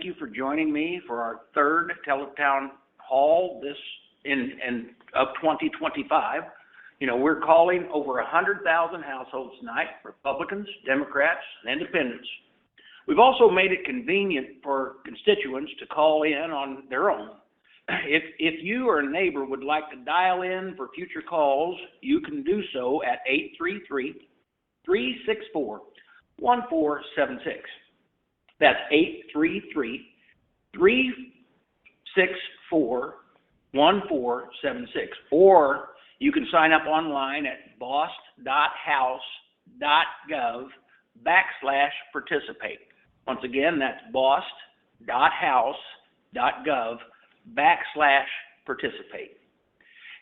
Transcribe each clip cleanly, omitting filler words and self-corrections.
you for joining me for our third Townhall of 2025. We're calling over 100,000 households tonight, Republicans, Democrats, and Independents. We've also made it convenient for constituents to call in on their own. If you or a neighbor would like to dial in for future calls, you can do so at 833-364-1476. That's 833-364-1476. Or you can sign up online at bost.house.gov/participate. Once again, that's bost.house.gov/participate.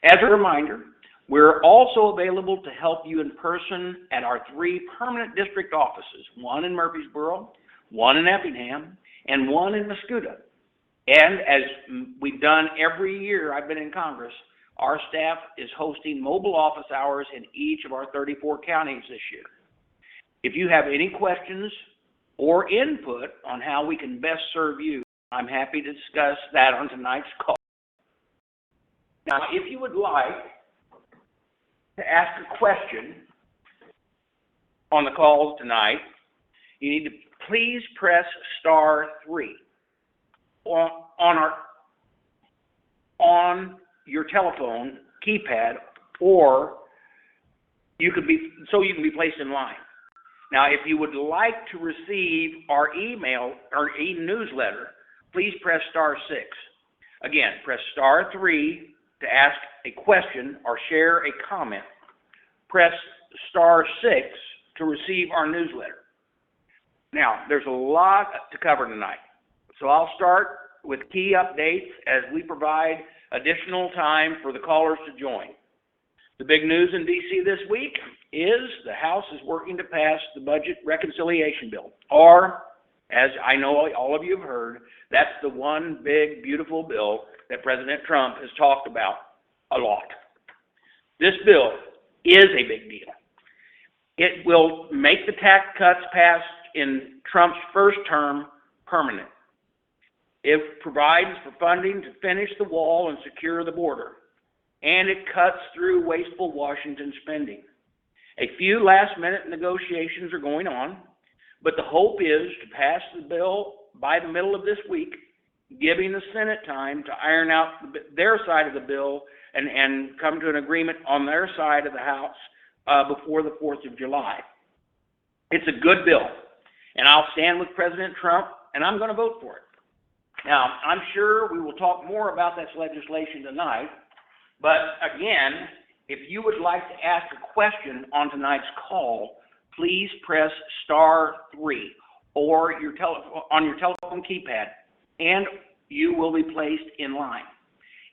As a reminder, we're also available to help you in person at our 3 permanent district offices, one in Murfreesboro, one in Effingham, and one in Mascoutah. And as we've done every year I've been in Congress, our staff is hosting mobile office hours in each of our 34 counties this year. If you have any questions or input on how we can best serve you, I'm happy to discuss that on tonight's call. Now, if you would like to ask a question on the call tonight, you need to please press *3 on your telephone keypad, or you can be placed in line. Now, if you would like to receive our email or e-newsletter, please press *6. Again, press *3 to ask a question or share a comment. Press *6 to receive our newsletter. Now, there's a lot to cover tonight, so I'll start with key updates as we provide additional time for the callers to join. The big news in D.C. this week is the House is working to pass the Budget Reconciliation Bill, or, as I know all of you have heard, that's the one big, beautiful bill that President Trump has talked about a lot. This bill is a big deal. It will make the tax cuts passed in Trump's first term permanent. It provides for funding to finish the wall and secure the border, and it cuts through wasteful Washington spending. A few last-minute negotiations are going on, but the hope is to pass the bill by the middle of this week, giving the Senate time to iron out their side of the bill and come to an agreement on their side of the House before the 4th of July. It's a good bill, and I'll stand with President Trump, and I'm going to vote for it. Now, I'm sure we will talk more about this legislation tonight, but again, if you would like to ask a question on tonight's call, please press *3 or on your telephone keypad, and you will be placed in line.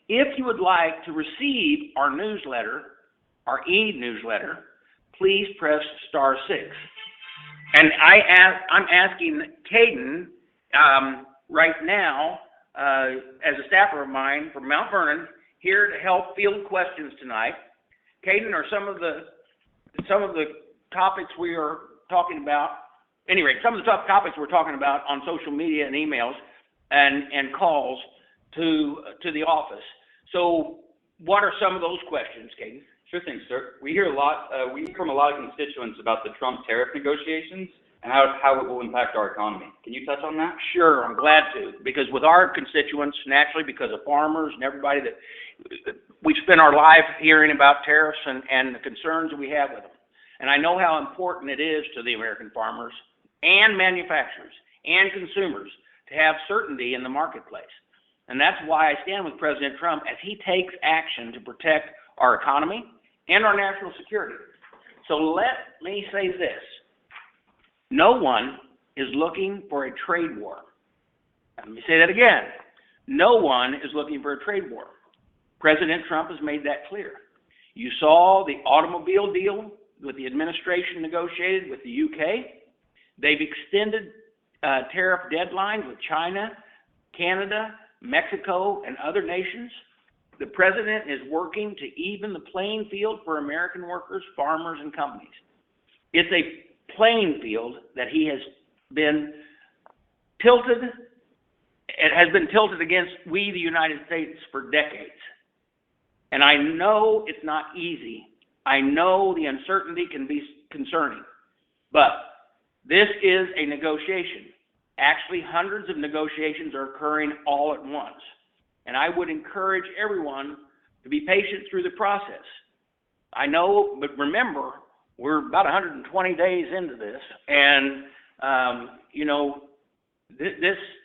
If you would like to receive our newsletter, our e-newsletter, please press *6. And I'm asking Caden right now, as a staffer of mine from Mount Vernon, here to help field questions tonight. Caden, are some of the topics we are talking about, anyway, some of the top topics we're talking about on social media and emails and calls to the office. So what are some of those questions, Caden? Sure thing, sir. We hear from a lot of constituents about the Trump tariff negotiations and how it will impact our economy. Can you touch on that? Sure, I'm glad to, because with our constituents, naturally, because of farmers and everybody that we spend our life hearing about tariffs and the concerns that we have with them. And I know how important it is to the American farmers and manufacturers and consumers to have certainty in the marketplace. And that's why I stand with President Trump as he takes action to protect our economy and our national security. So let me say this. No one is looking for a trade war. Let me say that again. No one is looking for a trade war. President Trump has made that clear. You saw the automobile deal with the administration negotiated with the UK. They've extended tariff deadlines with China, Canada, Mexico, and other nations. The president is working to even the playing field for American workers, farmers, and companies. It's a playing field that he has been tilted it has been tilted against we, the United States, for decades. And I know it's not easy. I know the uncertainty can be concerning. But this is a negotiation. Actually, hundreds of negotiations are occurring all at once. And I would encourage everyone to be patient through the process. I know, but remember, we're about 120 days into this. And,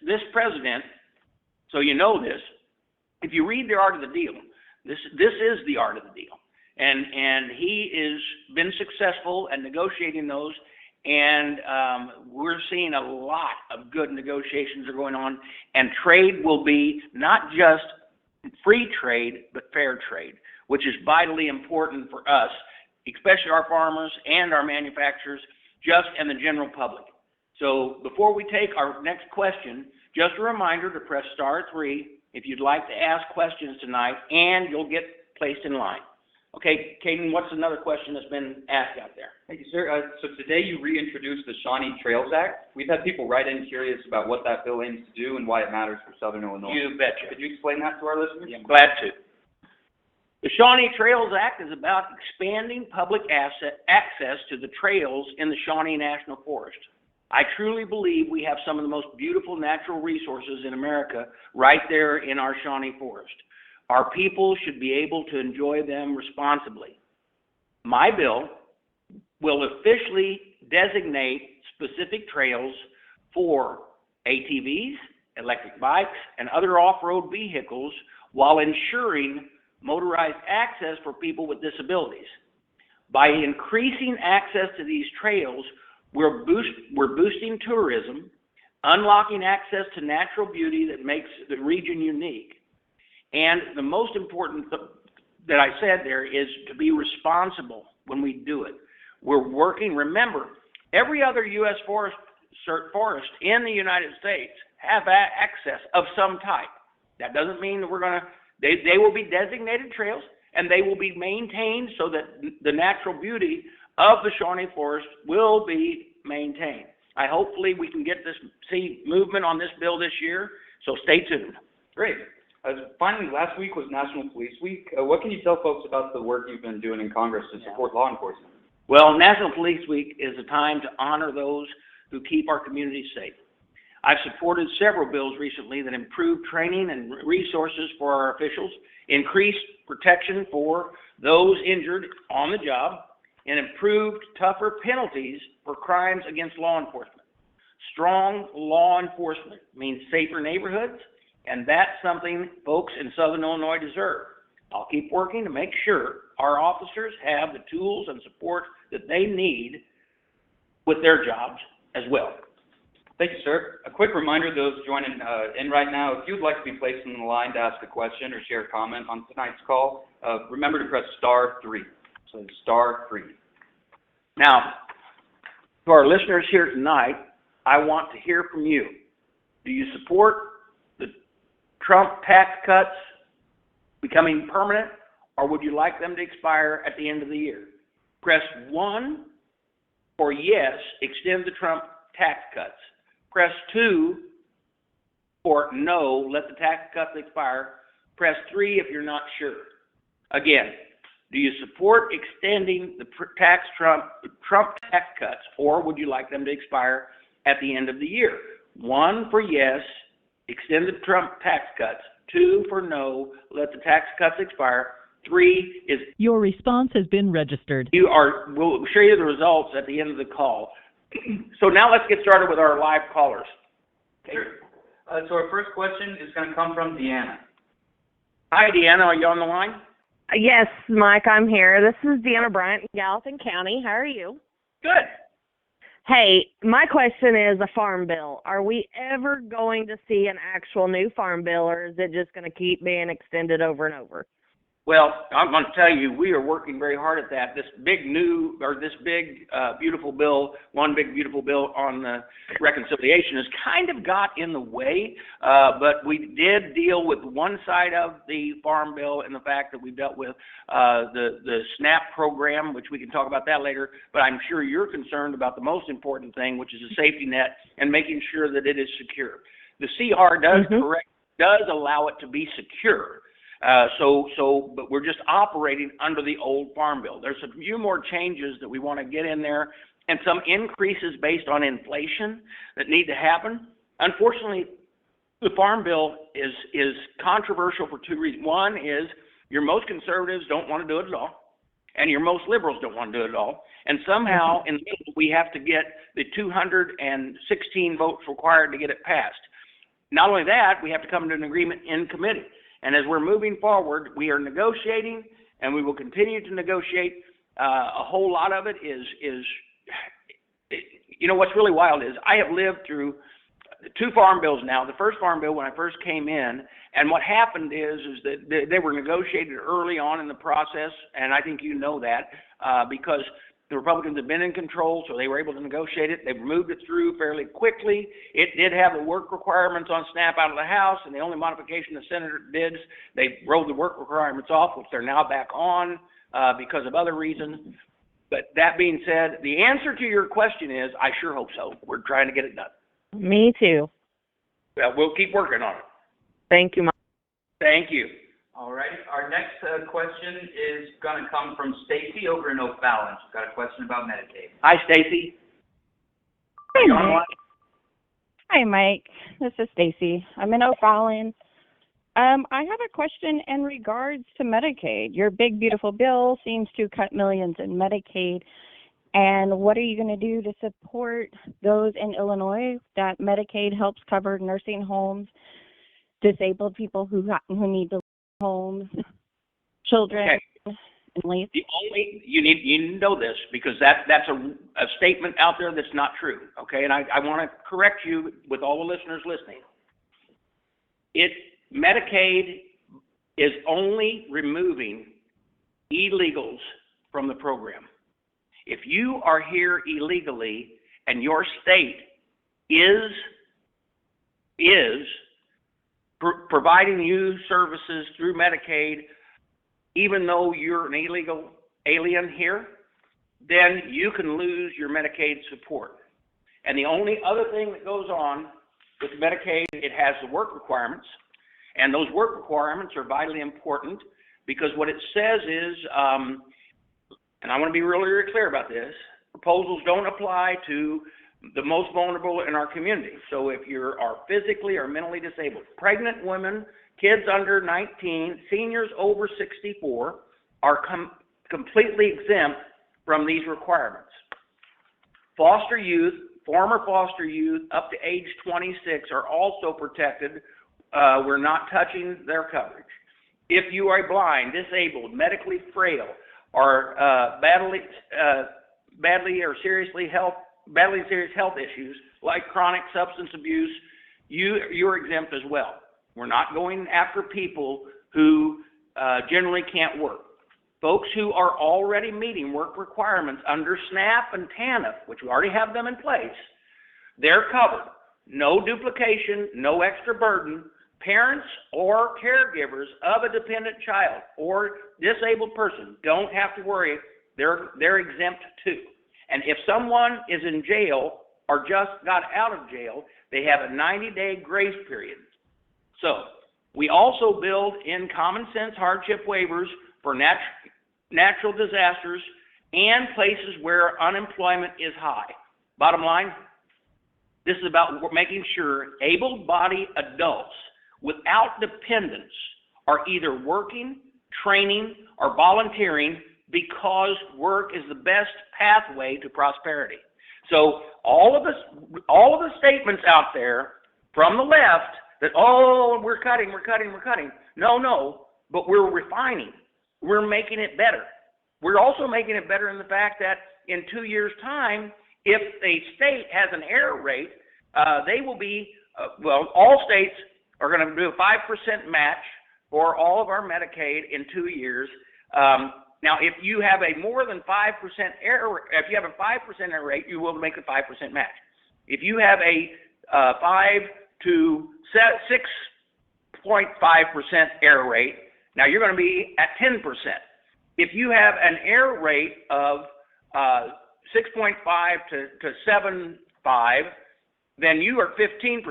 this president, so you know this, if you read The Art of the Deal, this is the art of the deal. And he has been successful at negotiating those, and we're seeing a lot of good negotiations are going on, and trade will be not just free trade, but fair trade, which is vitally important for us, especially our farmers and our manufacturers, and the general public. So before we take our next question, just a reminder to press *3 if you'd like to ask questions tonight, and you'll get placed in line. Okay, Caden, what's another question that's been asked out there? Thank you, sir. So today you reintroduced the Shawnee Trails Act. We've had people write in curious about what that bill aims to do and why it matters for Southern Illinois. You betcha. Could you explain that to our listeners? Yeah, I'm glad to. The Shawnee Trails Act is about expanding public access to the trails in the Shawnee National Forest. I truly believe we have some of the most beautiful natural resources in America right there in our Shawnee Forest. Our people should be able to enjoy them responsibly. My bill will officially designate specific trails for ATVs, electric bikes, and other off-road vehicles while ensuring motorized access for people with disabilities. By increasing access to these trails, we're boosting tourism, unlocking access to natural beauty that makes the region unique. And the most important that I said there is to be responsible when we do it. We're working, remember, every other U.S. forest in the United States have access of some type. That doesn't mean that we're going to, they will be designated trails, and they will be maintained so that the natural beauty of the Shawnee Forest will be maintained. Hopefully we can see movement on this bill this year, so stay tuned. Great. Finally, last week was National Police Week. What can you tell folks about the work you've been doing in Congress to support law enforcement? Well, National Police Week is a time to honor those who keep our communities safe. I've supported several bills recently that improve training and resources for our officials, increased protection for those injured on the job, and improved tougher penalties for crimes against law enforcement. Strong law enforcement means safer neighborhoods, and that's something folks in Southern Illinois deserve. I'll keep working to make sure our officers have the tools and support that they need with their jobs as well. Thank you, sir. A quick reminder to those joining in right now, if you'd like to be placed in the line to ask a question or share a comment on tonight's call, remember to press *3. So *3. Now, to our listeners here tonight, I want to hear from you. Do you support the Trump tax cuts becoming permanent, or would you like them to expire at the end of the year? Press 1 for yes, extend the Trump tax cuts. Press 2 for no, let the tax cuts expire. Press 3 if you're not sure. Again, do you support extending the Trump tax cuts, or would you like them to expire at the end of the year? 1 for yes, extend the Trump tax cuts. 2 for no, let the tax cuts expire. 3 is your response has been registered. We'll show you the results at the end of the call. So now let's get started with our live callers. Okay. Sure. So our first question is going to come from Deanna. Hi, Deanna. Are you on the line? Yes, Mike, I'm here. This is Deanna Bryant in Gallatin County. How are you? Good. Hey, my question is a farm bill. Are we ever going to see an actual new farm bill, or is it just going to keep being extended over and over? Well, I'm going to tell you, we are working very hard at that. This big beautiful bill, one big beautiful bill on the reconciliation has kind of got in the way, but we did deal with one side of the farm bill and the fact that we dealt with the SNAP program, which we can talk about that later, but I'm sure you're concerned about the most important thing, which is a safety net and making sure that it is secure. The CR does Mhm. does allow it to be secure. But we're just operating under the old Farm Bill. There's a few more changes that we want to get in there, and some increases based on inflation that need to happen. Unfortunately, the Farm Bill is controversial for two reasons. One is your most conservatives don't want to do it at all, and your most liberals don't want to do it at all. And somehow in the middle, we have to get the 216 votes required to get it passed. Not only that, we have to come to an agreement in committee. And as we're moving forward, we are negotiating, and we will continue to negotiate. A whole lot of it is what's really wild is I have lived through two farm bills now. The first farm bill when I first came in, and what happened is that they were negotiated early on in the process, and I think you know that because the Republicans have been in control, so they were able to negotiate it. They've moved it through fairly quickly. It did have the work requirements on SNAP out of the House, and the only modification the Senator did is they rolled the work requirements off, which they're now back on because of other reasons. But that being said, the answer to your question is I sure hope so. We're trying to get it done. Me too. We'll keep working on it. Thank you, Mike. Thank you. All right. Our next question is going to come from Stacy over in O'Fallon. She's got a question about Medicaid. Hi, Stacy. Hi, You on Mike. Hi, Mike. This is Stacy. I'm in O'Fallon. I have a question in regards to Medicaid. Your big, beautiful bill seems to cut millions in Medicaid. And what are you going to do to support those in Illinois that Medicaid helps cover nursing homes, disabled people who need to live in homes, children, Okay. and leave? You need to know this because that's a statement out there that's not true. Okay, and I want to correct you with all the listeners listening. Medicaid is only removing illegals from the program. If you are here illegally and your state is providing you services through Medicaid, even though you're an illegal alien here, then you can lose your Medicaid support. And the only other thing that goes on with Medicaid, it has the work requirements, and those work requirements are vitally important because what it says is, and I want to be really, really clear about this, proposals don't apply to the most vulnerable in our community. So if you are physically or mentally disabled, pregnant women, kids under 19, seniors over 64 are completely exempt from these requirements. Foster youth, former foster youth up to age 26 are also protected. We're not touching their coverage. If you are blind, disabled, medically frail, or badly serious health issues like chronic substance abuse, you're exempt as well. We're not going after people who generally can't work. Folks who are already meeting work requirements under SNAP and TANF, which we already have them in place, they're covered. No duplication, no extra burden. Parents or caregivers of a dependent child or disabled person don't have to worry. They're exempt too. And if someone is in jail or just got out of jail, they have a 90-day grace period. So we also build in common sense hardship waivers for natural disasters and places where unemployment is high. Bottom line, this is about making sure able-bodied adults without dependents are either working, training, or volunteering because work is the best pathway to prosperity. So all of the statements out there from the left that, oh, we're cutting. No, but we're refining. We're making it better. We're also making it better in the fact that in 2 years' time, if a state has an error rate, they will be, all states are going to do a 5% match for all of our Medicaid in 2 years. Now, if you have a more than 5% error, if you have a 5% error rate, you will make a 5% match. If you have a 5 to 6.5% error rate, now you're going to be at 10%. If you have an error rate of 6.5 to 7.5, then you are 15%.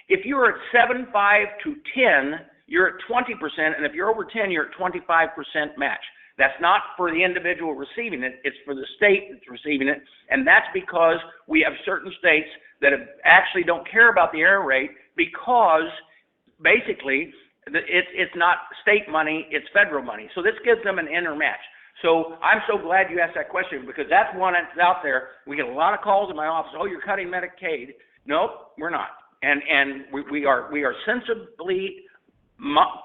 If you're at 7.5 to 10, you're at 20%, and if you're over 10, you're at 25% match. That's not for the individual receiving it, it's for the state that's receiving it, and that's because we have certain states that actually don't care about the error rate because basically it's not state money, it's federal money. So this gives them an intermatch. So I'm so glad you asked that question because that's one that's out there. We get a lot of calls in my office, oh, you're cutting Medicaid. Nope, we're not. And we are sensibly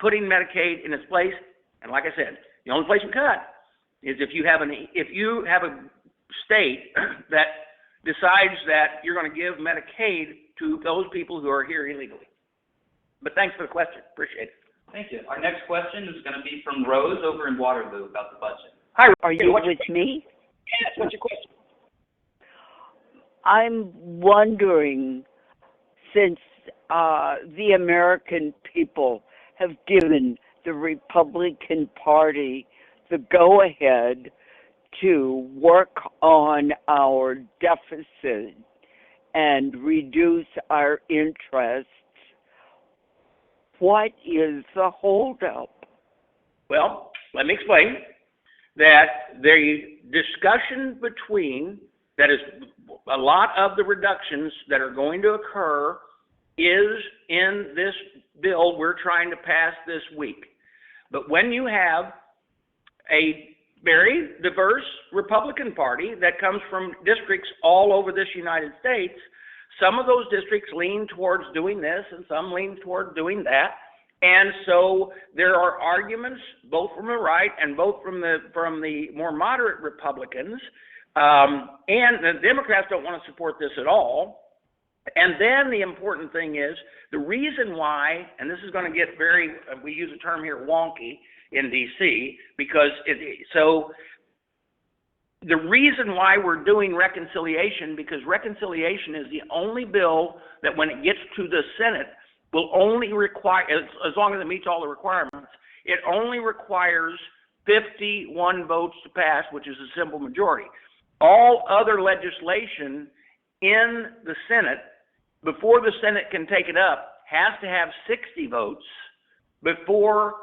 putting Medicaid in its place, and like I said, the only place we cut is if you have a state that decides that you're going to give Medicaid to those people who are here illegally. But thanks for the question. Appreciate it. Thank you. Our next question is going to be from Rose over in Waterloo about the budget. Hi, Are you with me? Yes, what's your question? I'm wondering, since the American people have given the Republican Party the go-ahead to work on our deficit and reduce our interest, what is the holdup? Well, let me explain that the discussion between, that is, a lot of the reductions that are going to occur is in this bill we're trying to pass this week. But when you have a very diverse Republican Party that comes from districts all over this United States, some of those districts lean towards doing this and some lean toward doing that. And so there are arguments both from the right and both from the more moderate Republicans. And the Democrats don't want to support this at all. And then the important thing is the reason why, and this is going to get very, we use a term here, wonky in D.C., because so the reason why we're doing reconciliation, because reconciliation is the only bill that when it gets to the Senate will only require, as long as it meets all the requirements, it only requires 51 votes to pass, which is a simple majority. All other legislation in the Senate, before the Senate can take it up, has to have 60 votes before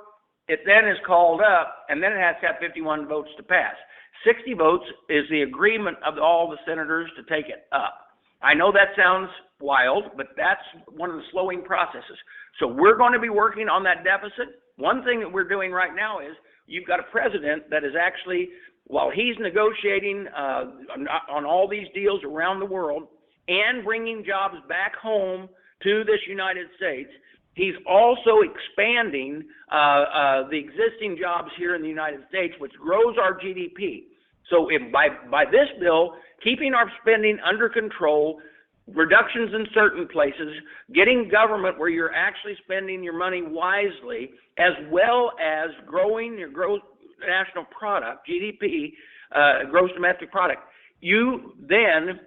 it then is called up, and then it has to have 51 votes to pass. 60 votes is the agreement of all the senators to take it up. I know that sounds wild, but that's one of the slowing processes. So we're going to be working on that deficit. One thing that we're doing right now is you've got a president that is actually, while he's negotiating on all these deals around the world and bringing jobs back home to this United States, he's also expanding the existing jobs here in the United States, which grows our GDP. So if by this bill, keeping our spending under control, reductions in certain places, getting government where you're actually spending your money wisely, as well as growing your gross national product, GDP, gross domestic product, you then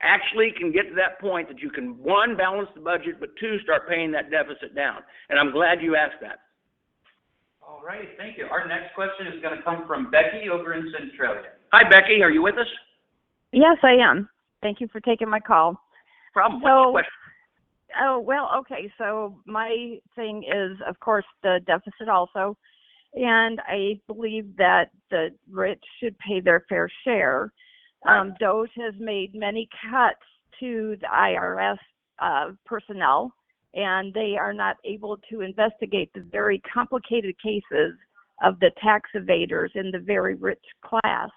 actually can get to that point that you can, one, balance the budget, but two, start paying that deficit down. And I'm glad you asked that. All right, thank you. Our next question is going to come from Becky over in Centralia. Hi, Becky. Are you with us? Yes, I am. Thank you for taking my call. Problem. What's your question? Oh, well, okay. So my thing is, of course, the deficit also. And I believe that the rich should pay their fair share. DOGE has made many cuts to the IRS personnel, and they are not able to investigate the very complicated cases of the tax evaders in the very rich class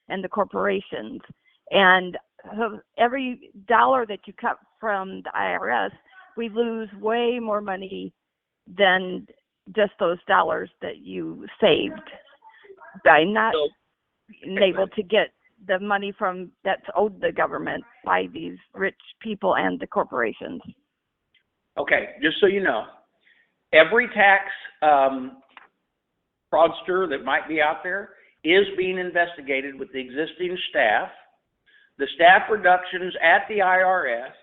and the corporations. And every dollar that you cut from the IRS, we lose way more money than just those dollars that you saved by not being able to get the money from that's owed the government by these rich people and the corporations. Okay, just so you know, every tax fraudster that might be out there is being investigated with the existing staff. The staff reductions at the IRS,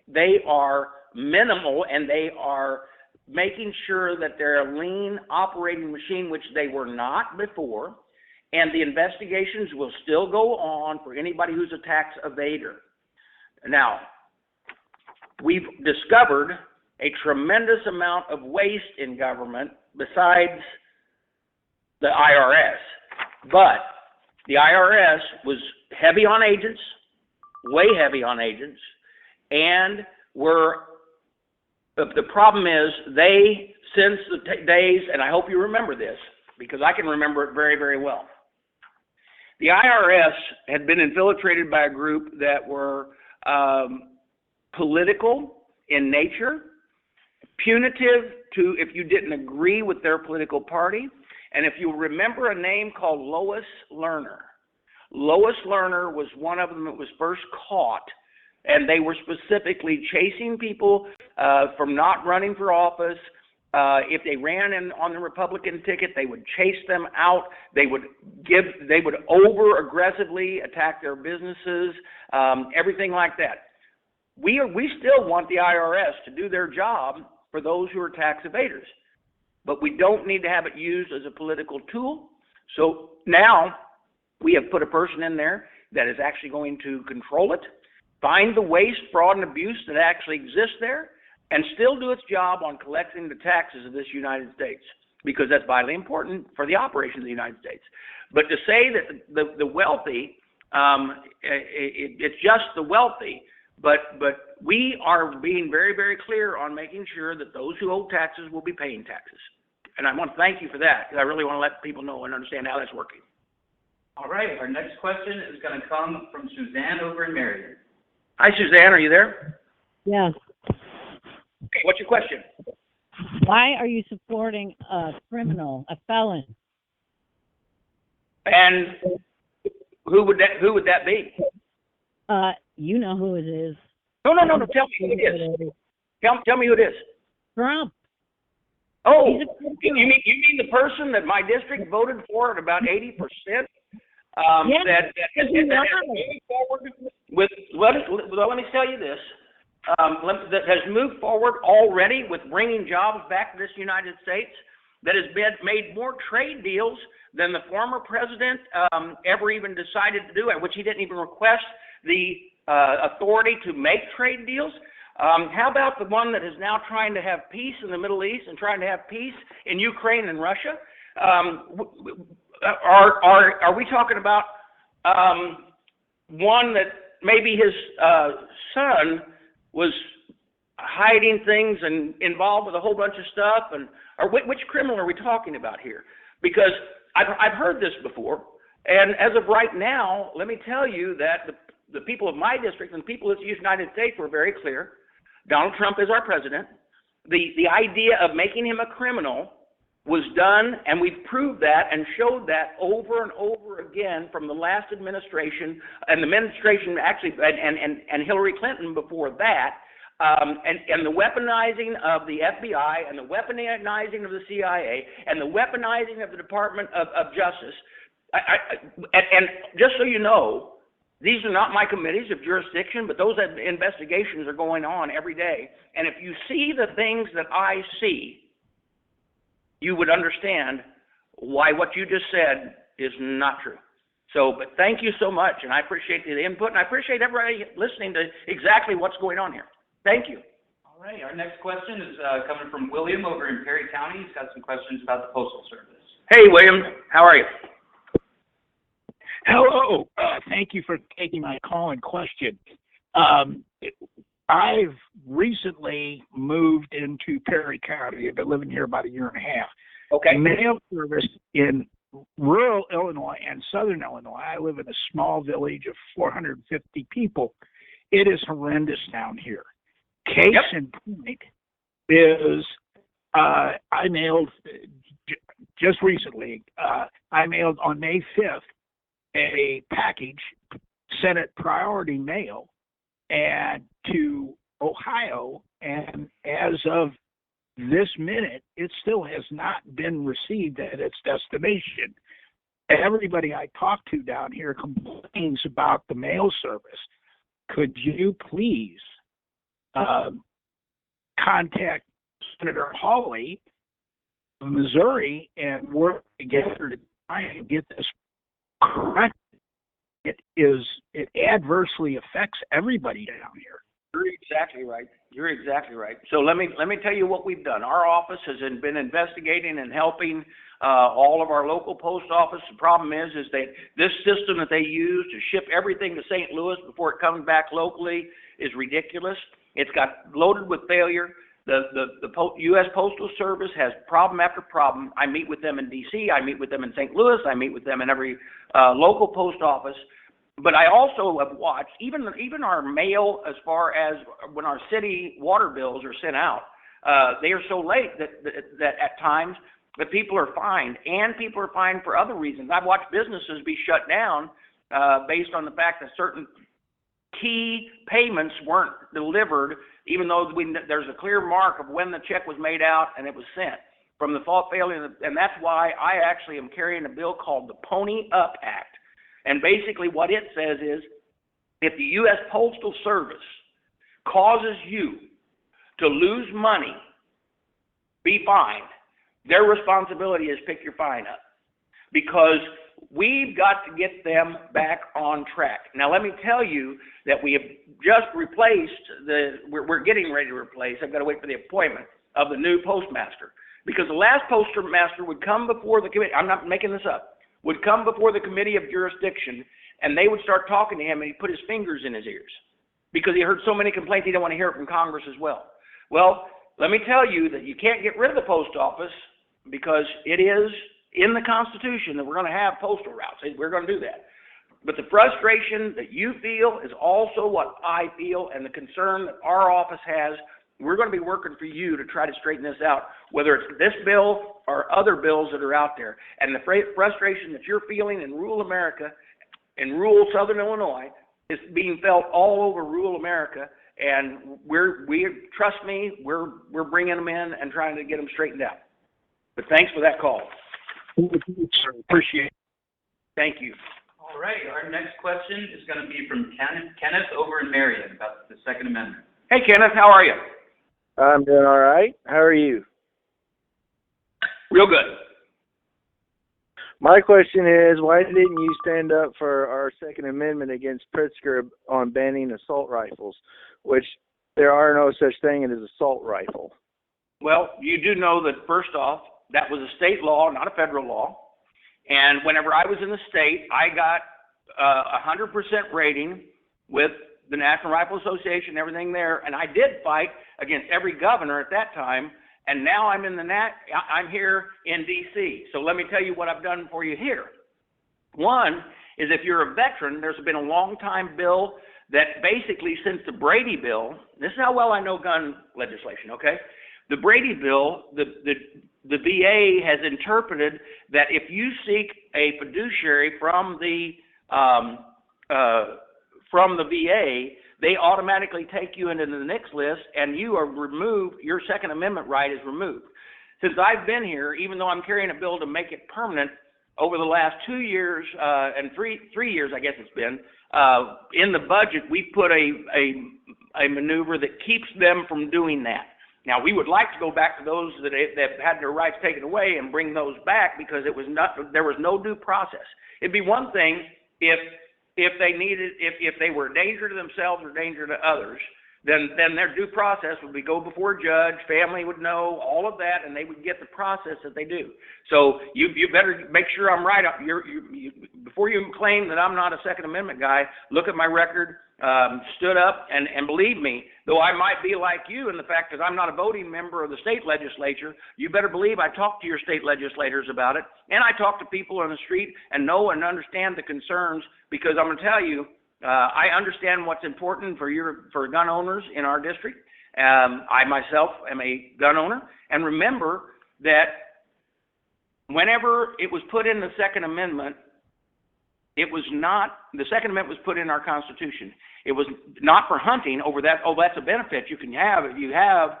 they are minimal, and they are making sure that they're a lean operating machine, which they were not before, and the investigations will still go on for anybody who's a tax evader. Now, we've discovered a tremendous amount of waste in government besides the IRS. But the IRS was heavy on agents, way heavy on agents, and the problem is they, since the days, and I hope you remember this, because I can remember it very, very well. The IRS had been infiltrated by a group that were political in nature, punitive to if you didn't agree with their political party. And if you remember a name called Lois Lerner, Lois Lerner was one of them that was first caught, and they were specifically chasing people from not running for office. If they ran on the Republican ticket, they would chase them out. They would over aggressively attack their businesses, everything like that. We still want the IRS to do their job for those who are tax evaders, but we don't need to have it used as a political tool. So now we have put a person in there that is actually going to control it, find the waste, fraud, and abuse that actually exists there, and still do its job on collecting the taxes of this United States, because that's vitally important for the operation of the United States. But to say that the wealthy, it's just the wealthy, but we are being very, very clear on making sure that those who owe taxes will be paying taxes. And I want to thank you for that, because I really want to let people know and understand how that's working. All right, our next question is going to come from Suzanne over in Marion. Hi, Suzanne, are you there? Yes. Okay, what's your question? Why are you supporting a criminal, a felon? And who would that be? You know who it is. No. Tell me who it is. Tell me who it is. Trump. Oh, you mean the person that my district voted for at about 80%? Yes. That has moved forward with. Let me tell you this. That has moved forward already with bringing jobs back to this United States. That has made more trade deals than the former president ever even decided to do, which he didn't even request the authority to make trade deals. How about the one that is now trying to have peace in the Middle East and trying to have peace in Ukraine and Russia? Are we talking about one that maybe his son was hiding things and involved with a whole bunch of stuff? Or which criminal are we talking about here? Because I've heard this before, and as of right now, let me tell you that the people of my district and the people of the United States were very clear. Donald Trump is our president. The idea of making him a criminal was done, and we've proved that and showed that over and over again from the last administration, and the administration actually, and Hillary Clinton before that, and the weaponizing of the FBI and the weaponizing of the CIA and the weaponizing of the Department of Justice. And just so you know, these are not my committees of jurisdiction, but those investigations are going on every day. And if you see the things that I see, you would understand why what you just said is not true. So, but thank you so much, and I appreciate the input, and I appreciate everybody listening to exactly what's going on here. Thank you. All right, our next question is coming from William over in Perry County. He's got some questions about the Postal Service. Hey, William, how are you? Hello. Thank you for taking my call and question. I've recently moved into Perry County. I've been living here about a year and a half. Okay. Mail service in rural Illinois and southern Illinois. I live in a small village of 450 people. It is horrendous down here. Case in point is I mailed just recently. I mailed on May 5th a package, Senate priority mail, and to Ohio, and as of this minute, it still has not been received at its destination. Everybody I talk to down here complains about the mail service. Could you please contact Senator Hawley of Missouri and work together to try and get this correct? It adversely affects everybody down here. You're exactly right. You're exactly right. So let me tell you what we've done. Our office has been investigating and helping all of our local post office. The problem is that this system that they use to ship everything to St. Louis before it comes back locally is ridiculous. It's got loaded with failure. The U.S. Postal Service has problem after problem. I meet with them in D.C. I meet with them in St. Louis. I meet with them in every local post office. But I also have watched even our mail, as far as when our city water bills are sent out, they are so late that at times that people are fined, and people are fined for other reasons. I've watched businesses be shut down based on the fact that certain key payments weren't delivered, even though there's a clear mark of when the check was made out and it was sent from the fault failure. And that's why I actually am carrying a bill called the Pony Up Act. And basically what it says is, if the U.S. Postal Service causes you to lose money, be fined. Their responsibility is pick your fine up, because we've got to get them back on track. Now, let me tell you that we have just replaced we're getting ready to replace, I've got to wait for the appointment of the new postmaster, because the last postmaster would come before the committee, I'm not making this up, would come before the committee of jurisdiction, and they would start talking to him, and he'd put his fingers in his ears because he heard so many complaints he didn't want to hear it from Congress as well. Well, let me tell you that you can't get rid of the post office, because it is in the Constitution that we're going to have postal routes. We're going to do that. But the frustration that you feel is also what I feel, and the concern that our office has. We're going to be working for you to try to straighten this out, whether it's this bill or other bills that are out there. And the frustration that you're feeling in rural America, in rural Southern Illinois, is being felt all over rural America. And trust me, we're bringing them in and trying to get them straightened out. But thanks for that call. Appreciate it. Thank you. All right, our next question is going to be from Kenneth over in Marion about the Second Amendment. Hey, Kenneth, how are you? I'm doing all right. How are you? Real good. My question is, why didn't you stand up for our Second Amendment against Pritzker on banning assault rifles, which there are no such thing as an assault rifle? Well, you do know that, first off, that was a state law, not a federal law. And whenever I was in the state, I got a 100% rating with the National Rifle Association, everything there, and I did fight against every governor at that time. And now I'm I'm here in D.C. So let me tell you what I've done for you here. One is, if you're a veteran, there's been a long time bill that basically, since the Brady bill, this is how well I know gun legislation, okay? The Brady bill, the VA has interpreted that if you seek a fiduciary from the VA, they automatically take you into the NICS list, and you are removed. Your Second Amendment right is removed. Since I've been here, even though I'm carrying a bill to make it permanent, over the last 2 years and three years, I guess it's been, in the budget, we put a maneuver that keeps them from doing that. Now, we would like to go back to those that had their rights taken away and bring those back, because there was no due process. It'd be one thing if they were a danger to themselves or danger to others, then their due process would be go before a judge, family would know, all of that, and they would get the process that they do. So you better make sure I'm right. Before you claim that I'm not a Second Amendment guy, look at my record, stood up, and believe me, though I might be like you in the fact that I'm not a voting member of the state legislature, you better believe I talk to your state legislators about it, and I talk to people on the street and know and understand the concerns, because I'm going to tell you, I understand what's important for gun owners in our district. I myself am a gun owner, and remember that whenever it was put in the Second Amendment, the Second Amendment was put in our Constitution. It was not for hunting over that. Oh, that's a benefit you can have if you have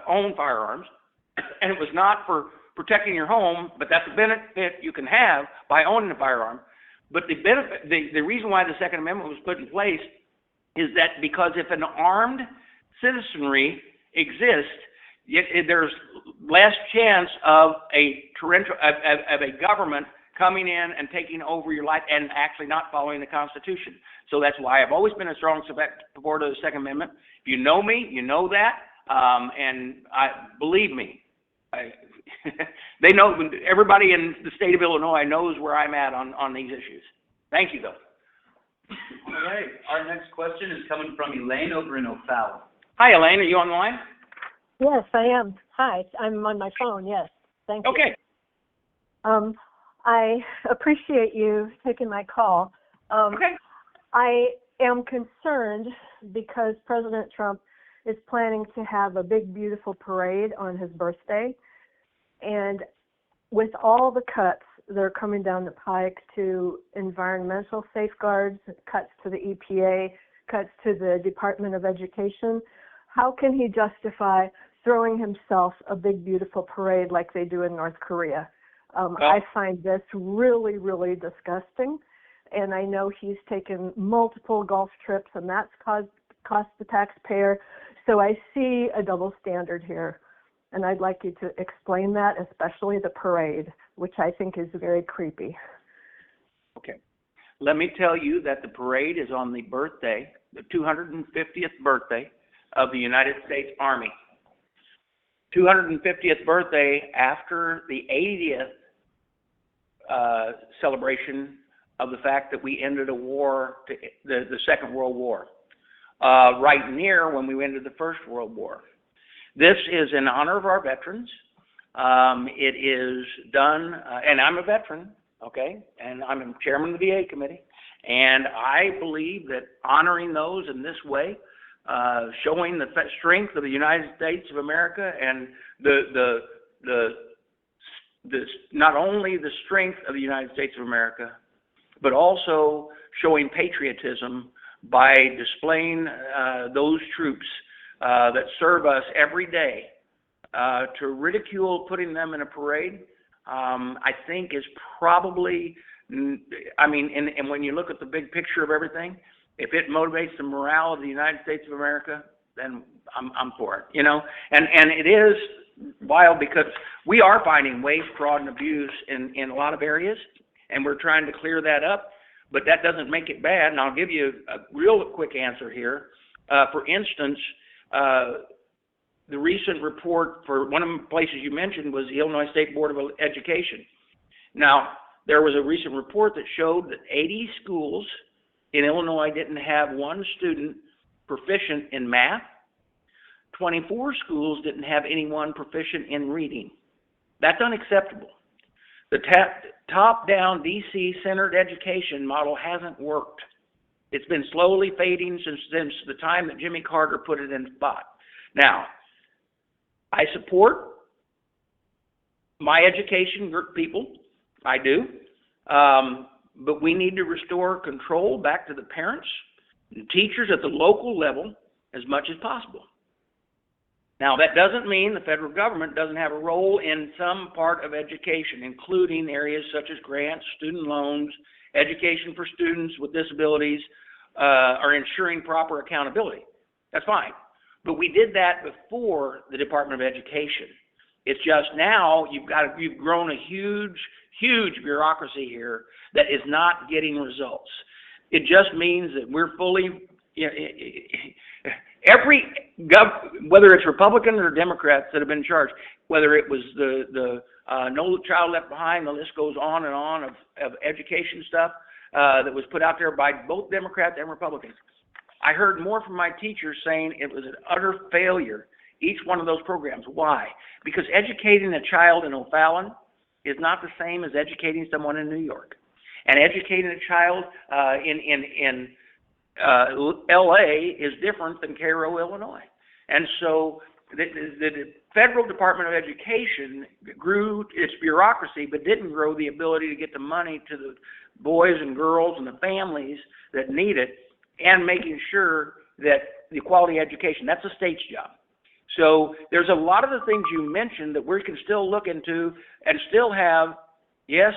own firearms, and it was not for protecting your home, but that's a benefit you can have by owning a firearm. But the reason why the Second Amendment was put in place is that because if an armed citizenry exists, there's less chance of a government coming in and taking over your life and actually not following the Constitution. So that's why I've always been a strong supporter of the Second Amendment. If you know me, you know that, and believe me, they know. Everybody in the state of Illinois knows where I'm at on these issues. Thank you, though. All right. Our next question is coming from Elaine over in O'Fallon. Hi, Elaine. Are you on the line? Yes, I am. Hi, I'm on my phone. Yes, thank you. Okay. I appreciate you taking my call. Okay. I am concerned because President Trump is planning to have a big, beautiful parade on his birthday. And with all the cuts that are coming down the pike to environmental safeguards, cuts to the EPA, cuts to the Department of Education, how can he justify throwing himself a big, beautiful parade like they do in North Korea? I find this really, really disgusting. And I know he's taken multiple Gulf trips, and that's cost the taxpayer. So I see a double standard here. And I'd like you to explain that, especially the parade, which I think is very creepy. Okay. Let me tell you that the parade is on the birthday, the 250th birthday of the United States Army. 250th birthday after the 80th celebration of the fact that we ended a war, the Second World War, right near when we ended the First World War. This is in honor of our veterans. It is done, and I'm a veteran, okay, and I'm a chairman of the VA committee, and I believe that honoring those in this way, showing the strength of the United States of America and the not only the strength of the United States of America, but also showing patriotism by displaying those troops that serve us every day. To ridicule putting them in a parade, I think is probably, I mean, and when you look at the big picture of everything, if it motivates the morale of the United States of America, then I'm for it, you know. And it is wild because we are finding waste, fraud, and abuse in a lot of areas, and we're trying to clear that up. But that doesn't make it bad. And I'll give you a real quick answer here. For instance, the recent report for one of the places you mentioned was the Illinois State Board of Education. Now, there was a recent report that showed that 80 schools in Illinois didn't have one student proficient in math. 24 schools didn't have anyone proficient in reading. That's unacceptable. The top-down, DC-centered education model hasn't worked. It's been slowly fading since the time that Jimmy Carter put it in spot. Now, I support my education people. I do. But we need to restore control back to the parents and teachers at the local level as much as possible. Now, that doesn't mean the federal government doesn't have a role in some part of education, including areas such as grants, student loans, education for students with disabilities, or ensuring proper accountability. That's fine. But we did that before the Department of Education. It's just now you've grown a huge bureaucracy here that is not getting results. It just means that we're fully, whether it's Republicans or Democrats that have been charged, whether it was the No Child Left Behind, the list goes on and on of education stuff that was put out there by both Democrats and Republicans. I heard more from my teachers saying it was an utter failure, each one of those programs. Why? Because educating a child in O'Fallon is not the same as educating someone in New York. And educating a child in L.A. is different than Cairo, Illinois. And so the Federal Department of Education grew its bureaucracy but didn't grow the ability to get the money to the boys and girls and the families that need it, and making sure that the quality education, that's a state's job. So there's a lot of the things you mentioned that we can still look into and still have, yes,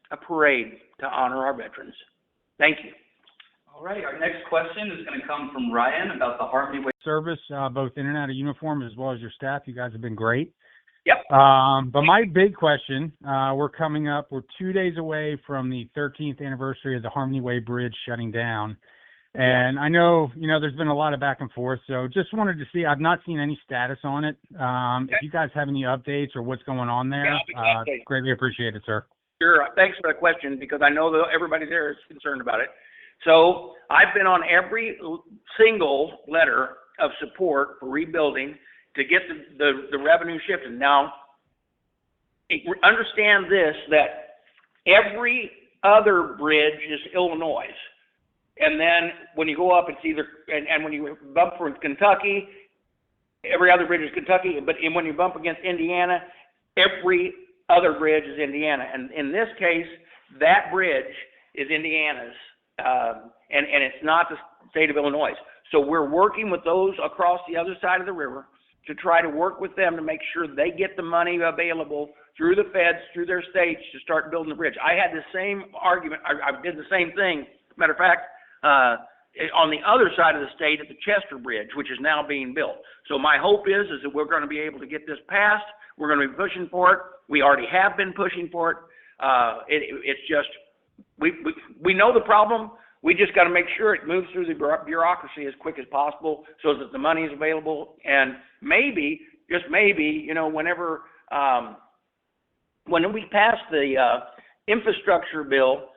a parade to honor our veterans. Thank you. All right, our next question is going to come from Ryan about the Harmony Way service, both in and out of uniform, as well as your staff. You guys have been great. Yep. But my big question, we're 2 days away from the 13th anniversary of the Harmony Way Bridge shutting down. And I know, there's been a lot of back and forth, so just wanted to see, I've not seen any status on it. If you guys have any updates or what's going on there, greatly appreciate it, sir. Sure. Thanks for the question, because I know that everybody there is concerned about it. So I've been on every single letter of support for rebuilding to get the revenue shifted. Now, understand this, that every other bridge is Illinois. And then when you go up, it's either, and when you bump for Kentucky, every other bridge is Kentucky. But when you bump against Indiana, every other bridge is Indiana. And in this case, that bridge is Indiana's, and it's not the state of Illinois. So we're working with those across the other side of the river to try to work with them to make sure they get the money available through the feds, through their states, to start building the bridge. I had the same argument. I did the same thing. Matter of fact, on the other side of the state at the Chester Bridge, which is now being built. So my hope is that we're going to be able to get this passed. We're going to be pushing for it. We already have been pushing for it. It's just, we know the problem. We just got to make sure it moves through the bureaucracy as quick as possible so that the money is available. And maybe, just maybe, whenever, when we passed the infrastructure bill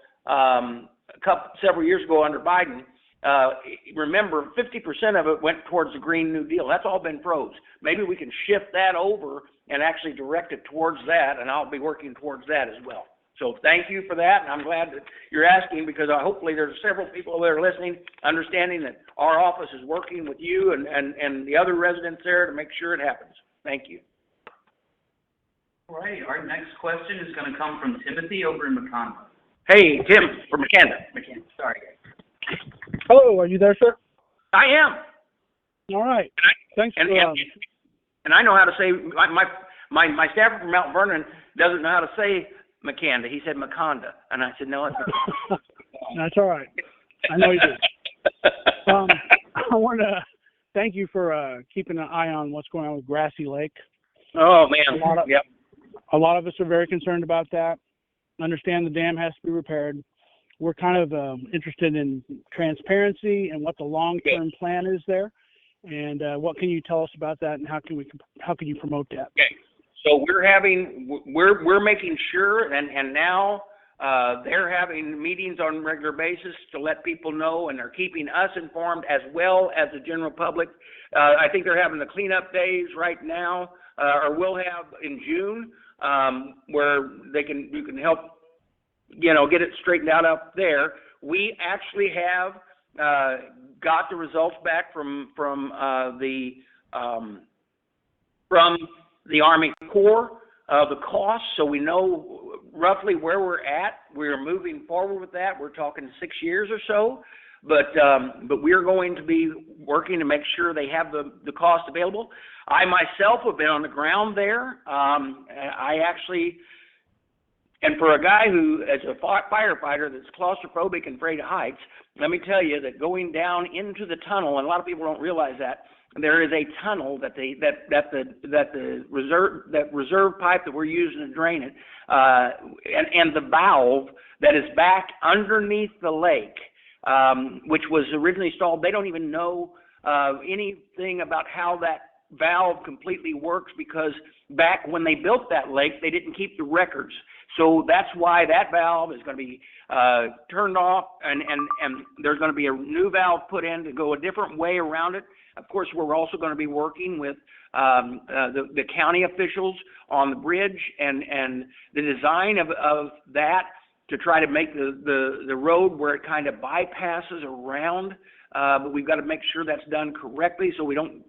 several years ago under Biden, remember 50% of it went towards the Green New Deal. That's all been froze. Maybe we can shift that over and actually direct it towards that, and I'll be working towards that as well. So thank you for that, and I'm glad that you're asking, because hopefully there's several people that are listening, understanding that our office is working with you and the other residents there to make sure it happens. Thank you. All right, our next question is going to come from Timothy over in McConnell. Hey, Tim from McKenna. Sorry. Hello, are you there, sir? I am. All right. Thanks for... And I know how to say, my staffer from Mount Vernon doesn't know how to say McCanda. He said Maconda. And I said, no, it's not. That's all right. I know you did. I want to thank you for keeping an eye on what's going on with Grassy Lake. Oh, man. A lot of us are very concerned about that. Understand the dam has to be repaired. We're kind of interested in transparency and what the long-term plan is there. And what can you tell us about that, and how can you promote that? Okay. So we're making sure, and now they're having meetings on a regular basis to let people know, and they're keeping us informed as well as the general public. I think they're having the cleanup days right now, or will have in June, where you can help, get it straightened out up there. We actually have got the results back from the Army Corps of the cost, so we know roughly where we're at. We're moving forward with that. We're talking 6 years or so, but we're going to be working to make sure they have the cost available. I myself have been on the ground there. I actually, and for a guy who is a firefighter that's claustrophobic and afraid of heights, let me tell you that going down into the tunnel, and a lot of people don't realize that, there is a tunnel that the reserve pipe that we're using to drain it, and the valve that is back underneath the lake, which was originally installed. They don't even know anything about how that valve completely works, because back when they built that lake, they didn't keep the records. So that's why that valve is going to be turned off, and there's going to be a new valve put in to go a different way around it. Of course, we're also going to be working with the county officials on the bridge and the design of that to try to make the road where it kind of bypasses around. But we've got to make sure that's done correctly so we don't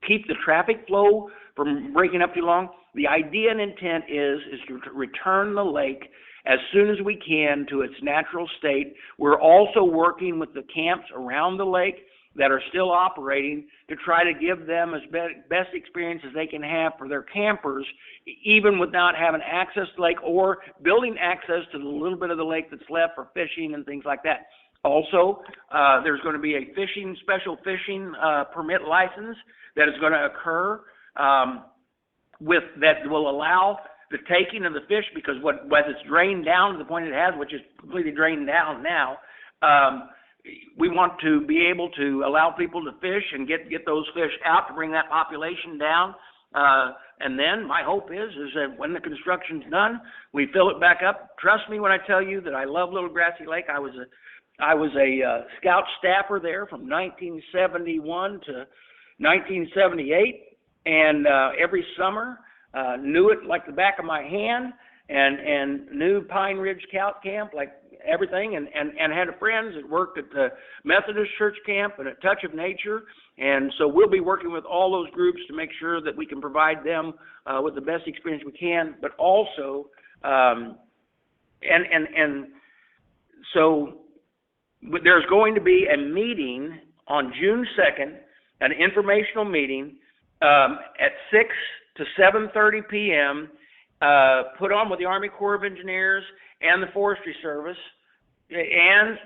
keep the traffic flow from breaking up too long. The idea and intent is to return the lake as soon as we can to its natural state. We're also working with the camps around the lake that are still operating to try to give them as best experience as they can have for their campers, even without having access to the lake or building access to the little bit of the lake that's left for fishing and things like that. Also, there's going to be a special fishing permit license that is going to occur that will allow the taking of the fish, because whether it's drained down to the point it has, which is completely drained down now, we want to be able to allow people to fish and get those fish out to bring that population down. And then my hope is that when the construction's done, we fill it back up. Trust me when I tell you that I love Little Grassy Lake. I was a scout staffer there from 1971 to 1978, and every summer knew it like the back of my hand, and knew Pine Ridge Scout Camp like everything, and had friends that worked at the Methodist Church Camp and at Touch of Nature, and so we'll be working with all those groups to make sure that we can provide them with the best experience we can, but also, so there's going to be a meeting on June 2nd, an informational meeting at 6 to 7:30 p.m., put on with the Army Corps of Engineers and the Forestry Service, and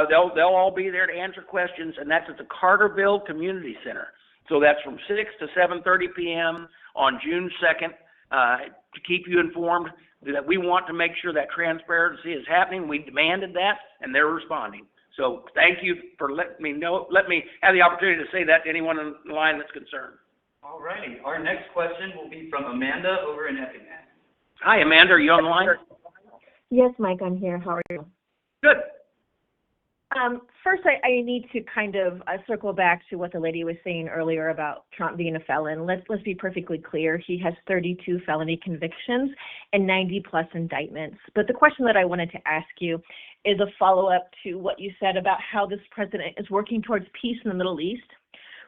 they'll all be there to answer questions, and that's at the Carterville Community Center. So that's from 6 to 7:30 p.m. on June 2nd, to keep you informed that we want to make sure that transparency is happening. We demanded that, and they're responding. So thank you for letting me have the opportunity to say that to anyone on the line that's concerned. All righty. Our next question will be from Amanda over in Effingham. Hi, Amanda. Are you on the line? Yes, Mike, I'm here. How are you? Good. First, I need to kind of circle back to what the lady was saying earlier about Trump being a felon. Let's be perfectly clear. He has 32 felony convictions and 90-plus indictments. But the question that I wanted to ask you is a follow-up to what you said about how this president is working towards peace in the Middle East.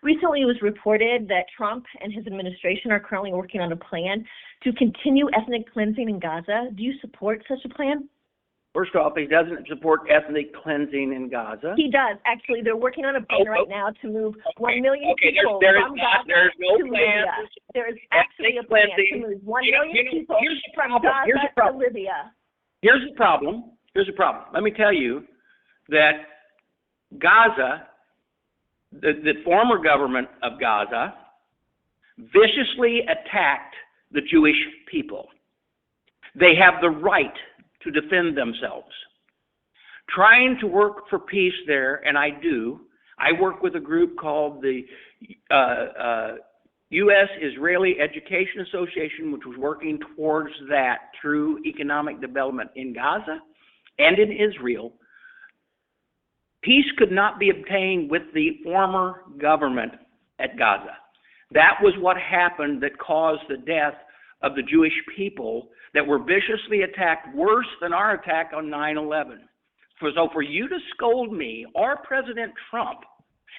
Recently, it was reported that Trump and his administration are currently working on a plan to continue ethnic cleansing in Gaza. Do you support such a plan? First off, he doesn't support ethnic cleansing in Gaza. He does. Actually, they're working on a plan right now to move 1 million people from Gaza there's no to plan. Libya. There is actually a plan to move 1 million people from Gaza to Libya. Here's the problem. Let me tell you that Gaza, the former government of Gaza, viciously attacked the Jewish people. They have the right to defend themselves. Trying to work for peace there, and I do. I work with a group called the U.S.-Israeli Education Association, which was working towards that through economic development in Gaza and in Israel. Peace could not be obtained with the former government at Gaza. That was what happened that caused the death of the Jewish people that were viciously attacked, worse than our attack on 9/11. So for you to scold me or President Trump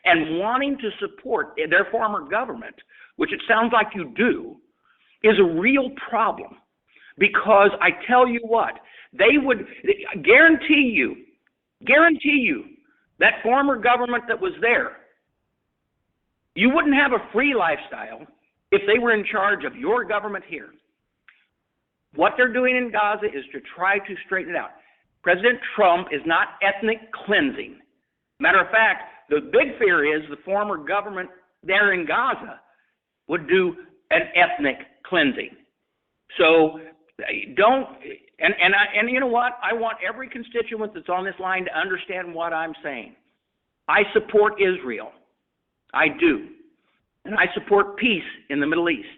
and wanting to support their former government, which it sounds like you do, is a real problem. Because I tell you what, they would guarantee you, that former government that was there, you wouldn't have a free lifestyle if they were in charge of your government here. What they're doing in Gaza is to try to straighten it out. President Trump is not ethnic cleansing. Matter of fact, the big fear is the former government there in Gaza would do an ethnic cleansing. So don't, and you know what? I want every constituent that's on this line to understand what I'm saying. I support Israel. I do. And I support peace in the Middle East.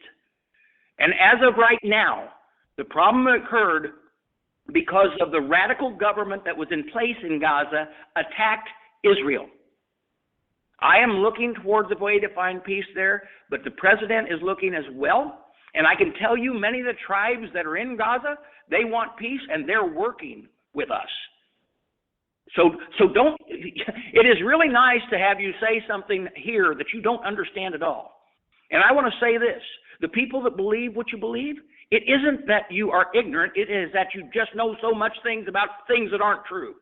And as of right now, the problem occurred because of the radical government that was in place in Gaza attacked Israel. I am looking towards a way to find peace there, but the president is looking as well. And I can tell you many of the tribes that are in Gaza, they want peace and they're working with us. So don't, it is really nice to have you say something here that you don't understand at all. And I want to say this, the people that believe what you believe, it isn't that you are ignorant, it is that you just know so much things about things that aren't true.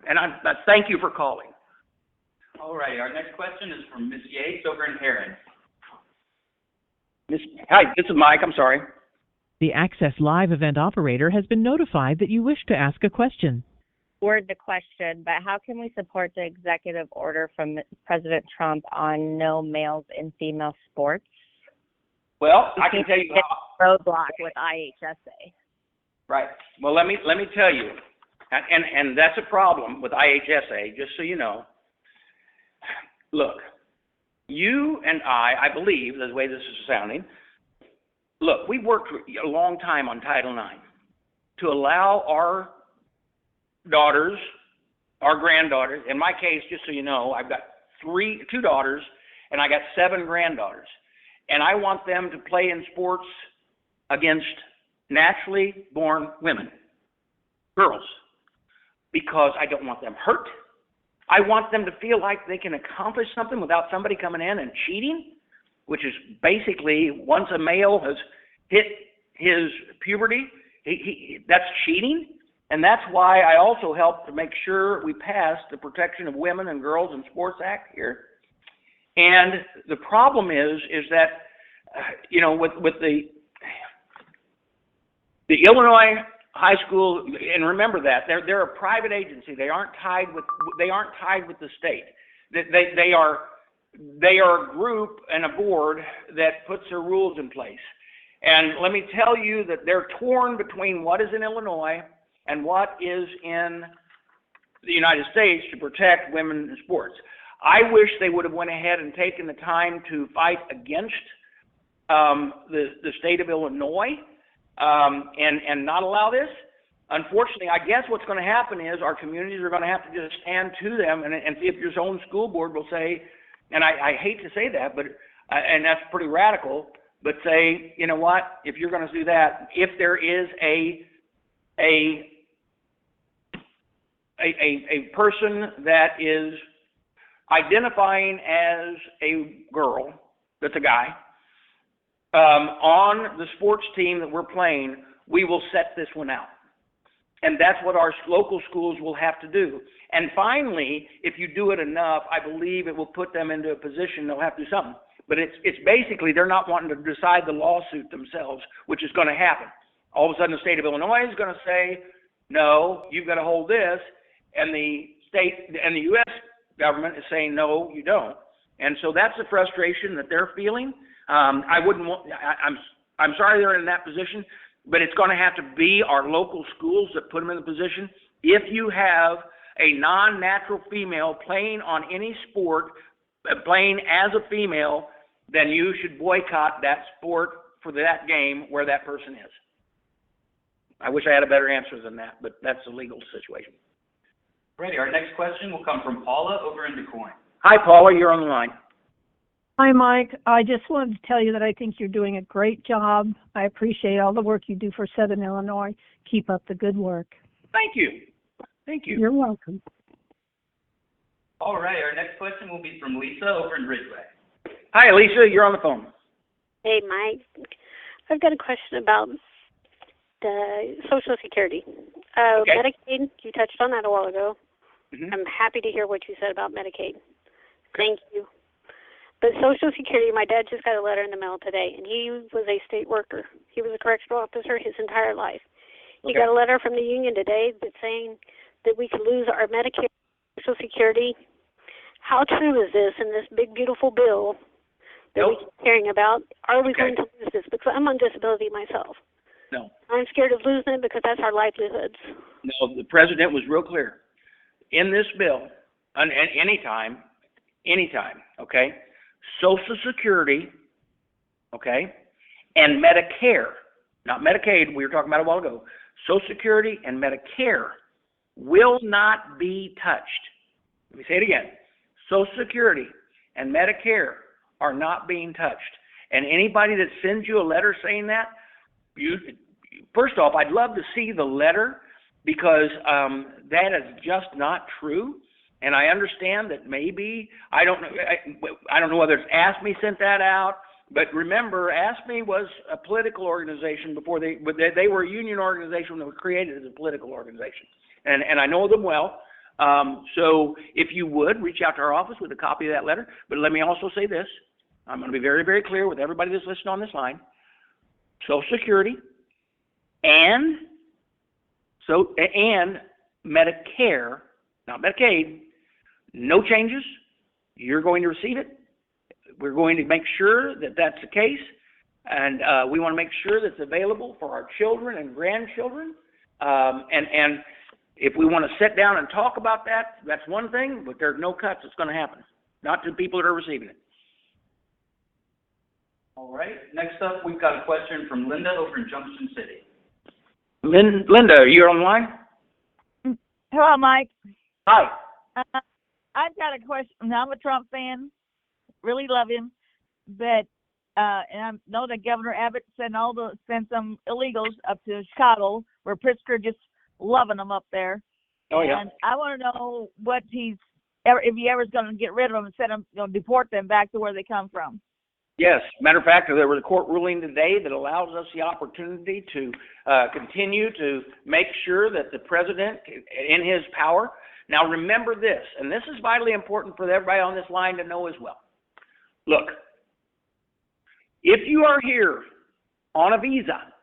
And I thank you for calling. All right, our next question is from Miss Yates over in Heron. Hi, this is Mike, I'm sorry. The Access Live event operator has been notified that you wish to ask a question. Word the question, but how can we support the executive order from President Trump on no males in female sports? Well, I can tell you how. Roadblock with IHSA. Right. Well, let me tell you, and that's a problem with IHSA. Just so you know. Look, you and I believe, the way this is sounding. Look, we've worked a long time on Title IX to allow our daughters, our granddaughters. In my case, just so you know, I've got two daughters, and I got 7 granddaughters. And I want them to play in sports against naturally born women, girls, because I don't want them hurt. I want them to feel like they can accomplish something without somebody coming in and cheating, which is basically once a male has hit his puberty, that's cheating. And that's why I also helped to make sure we passed the Protection of Women and Girls in Sports Act here. And the problem is that, with the Illinois high school, and remember that they're a private agency. They aren't tied with the state. They are a group and a board that puts their rules in place. And let me tell you that they're torn between what is in Illinois and what is in the United States to protect women in sports. I wish they would have went ahead and taken the time to fight against the state of Illinois and not allow this. Unfortunately, I guess what's going to happen is our communities are going to have to just stand to them and see if your own school board will say, and I hate to say that, but and that's pretty radical, but say, you know what, if you're going to do that, if there is a person that is identifying as a girl, that's a guy, on the sports team that we're playing, we will set this one out. And that's what our local schools will have to do. And finally, if you do it enough, I believe it will put them into a position they'll have to do something. But it's basically they're not wanting to decide the lawsuit themselves, which is going to happen. All of a sudden, the state of Illinois is going to say, no, you've got to hold this. And the state and the U.S. government is saying, no, you don't. And so that's the frustration that they're feeling. I'm sorry they're in that position, but it's going to have to be our local schools that put them in the position. If you have a non-natural female playing on any sport, playing as a female, then you should boycott that sport for that game where that person is. I wish I had a better answer than that, but that's the legal situation. Ready. Our next question will come from Paula over in DuQuoin. Hi, Paula. You're on the line. Hi, Mike. I just wanted to tell you that I think you're doing a great job. I appreciate all the work you do for Southern Illinois. Keep up the good work. Thank you. Thank you. You're welcome. All right. Our next question will be from Lisa over in Ridgeway. Hi, Lisa. You're on the phone. Hey, Mike. I've got a question about the Social Security. Okay. Medicaid, you touched on that a while ago. Mm-hmm. I'm happy to hear what you said about Medicaid. Thank you. But Social Security, my dad just got a letter in the mail today, and he was a state worker. He was a correctional officer his entire life. He got a letter from the union today that's saying that we could lose our Medicare, Social Security. How true is this in this big, beautiful bill that we keep hearing about? Are we going to lose this? Because I'm on disability myself. No. I'm scared of losing it because that's our livelihoods. No, the president was real clear. In this bill, and anytime, okay, Social Security, okay, and Medicare, not Medicaid, we were talking about a while ago, Social Security and Medicare will not be touched. Let me say it again. Social Security and Medicare are not being touched. And anybody that sends you a letter saying that, first off, I'd love to see the letter because that is just not true. And I understand that maybe, I don't know whether it's AFSCME sent that out, but remember, AFSCME was a political organization before they were a union organization that was created as a political organization. And I know them well. So if you would, reach out to our office with a copy of that letter. But let me also say this. I'm going to be very, very clear with everybody that's listening on this line. Social Security and Medicare, not Medicaid, no changes. You're going to receive it. We're going to make sure that that's the case. And we want to make sure that's available for our children and grandchildren. And if we want to sit down and talk about that, that's one thing, but there's no cuts that's going to happen. Not to the people that are receiving it. All right. Next up, we've got a question from Linda over in Junction City. Linda, are you on the line? Hello, Mike. Hi. I've got a question. I'm a Trump fan. Really love him. But, and I know that Governor Abbott sent some illegals up to Chicago, where Pritzker just loving them up there. Oh, yeah. And I want to know if he ever's going to get rid of them and send them, deport them back to where they come from. Yes. Matter of fact, there was a court ruling today that allows us the opportunity to continue to make sure that the president, in his power. Now, remember this, and this is vitally important for everybody on this line to know as well. Look, if you are here on a visa,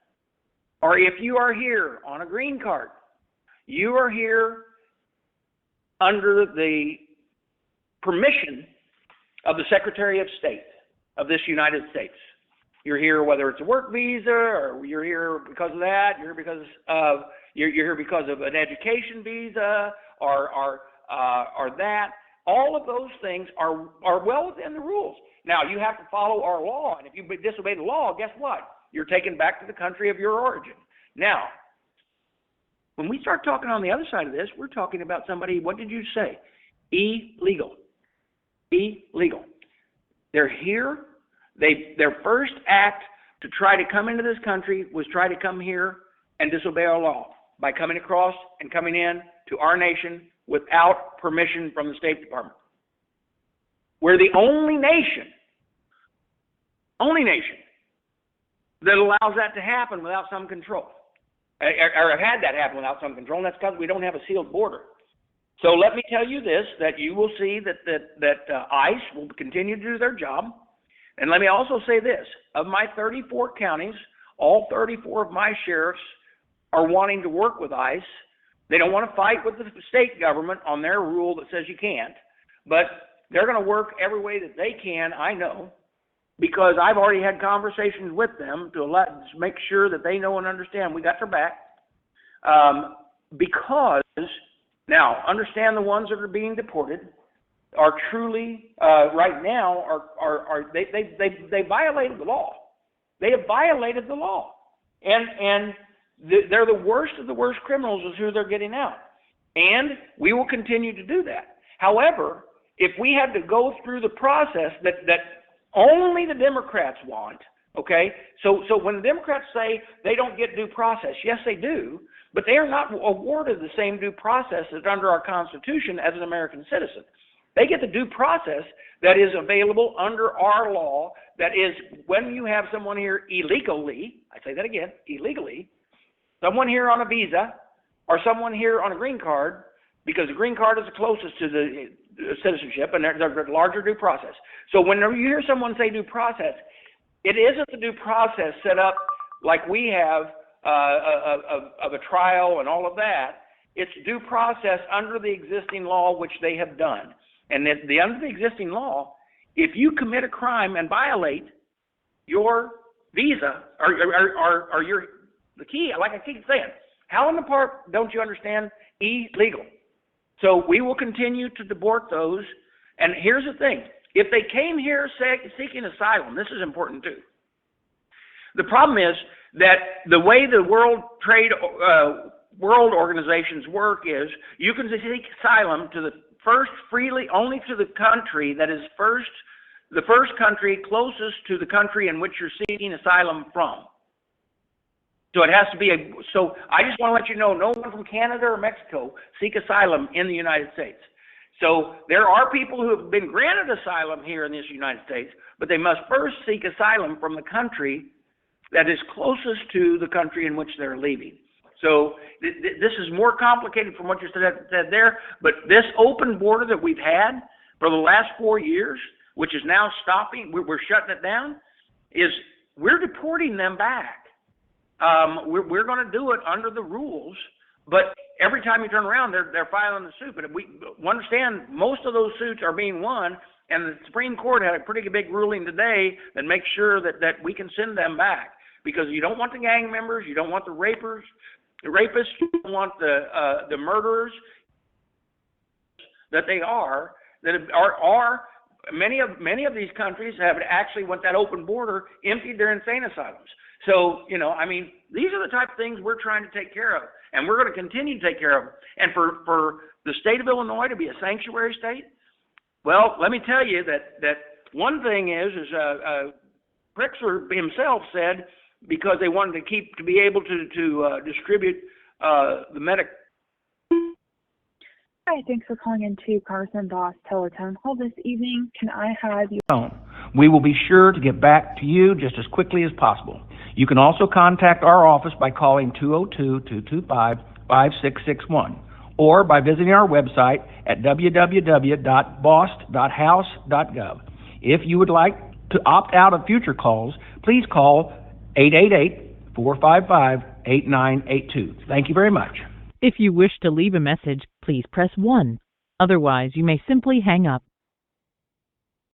or if you are here on a green card, you are here under the permission of the Secretary of State of this United States. You're here whether it's a work visa, or you're here because of that, you're here because of an education visa, or that. All of those things are well within the rules. Now, you have to follow our law, and if you disobey the law, guess what? You're taken back to the country of your origin. Now, when we start talking on the other side of this, we're talking about somebody, what did you say? Illegal. Illegal. They're here. Their first act to try to come into this country was try to come here and disobey our law by coming across and coming in to our nation without permission from the State Department. We're the only nation that allows that to happen without some control, or have had that happen without some control, and that's because we don't have a sealed border. So let me tell you this, that you will see that ICE will continue to do their job. And let me also say this, of my 34 counties, all 34 of my sheriffs are wanting to work with ICE. They don't want to fight with the state government on their rule that says you can't, but they're going to work every way that they can, I know, because I've already had conversations with them to make sure that they know and understand we got their back. Because, now, understand the ones that are being deported are truly, right now, they violated the law. They have violated the law. And they're the worst of the worst criminals is who they're getting out. And we will continue to do that. However, if we had to go through the process that only the Democrats want, okay? So when the Democrats say they don't get due process, yes, they do, but they are not awarded the same due process that's under our Constitution as an American citizen. They get the due process that is available under our law, that is when you have someone here illegally, I say that again, illegally, someone here on a visa or someone here on a green card, because the green card is the closest to the citizenship, and there's a larger due process. So whenever you hear someone say due process, it isn't the due process set up like we have of a trial and all of that. It's due process under the existing law, which they have done. And under the existing law, if you commit a crime and violate your visa or your the key, like I keep saying, how in the park don't you understand? Illegal. So we will continue to deport those. And here's the thing. If they came here seeking asylum, this is important too. The problem is that the way the world organizations work is you can seek asylum to the first freely only to the country that is the first country closest to the country in which you're seeking asylum from. So it has to be so I just want to let you know, no one from Canada or Mexico seek asylum in the United States. So there are people who have been granted asylum here in this United States, but they must first seek asylum from the country that is closest to the country in which they're leaving. So this is more complicated from what you said there, but this open border that we've had for the last 4 years, which is now stopping, we're shutting it down, is we're deporting them back. We're going to do it under the rules, but every time you turn around, they're filing the suit. But we understand most of those suits are being won, And the Supreme Court had a pretty big ruling today that makes sure that we can send them back, because you don't want the gang members, you don't want the rapists, you don't want the murderers that they are, many of these countries have actually, with that open border, emptied their insane asylums. So, I mean, these are the type of things we're trying to take care of, and we're going to continue to take care of them. And for the state of Illinois to be a sanctuary state, well, let me tell you that one thing is Pritzker himself said, because they wanted to be able to distribute the medic. Hi, thanks for calling into Congressman Bost Townhall this evening. Can I have you? We will be sure to get back to you just as quickly as possible. You can also contact our office by calling 202-225-5661 or by visiting our website at www.bost.house.gov. If you would like to opt out of future calls, please call 888-455-8982. Thank you very much. If you wish to leave a message, please press 1. Otherwise, you may simply hang up.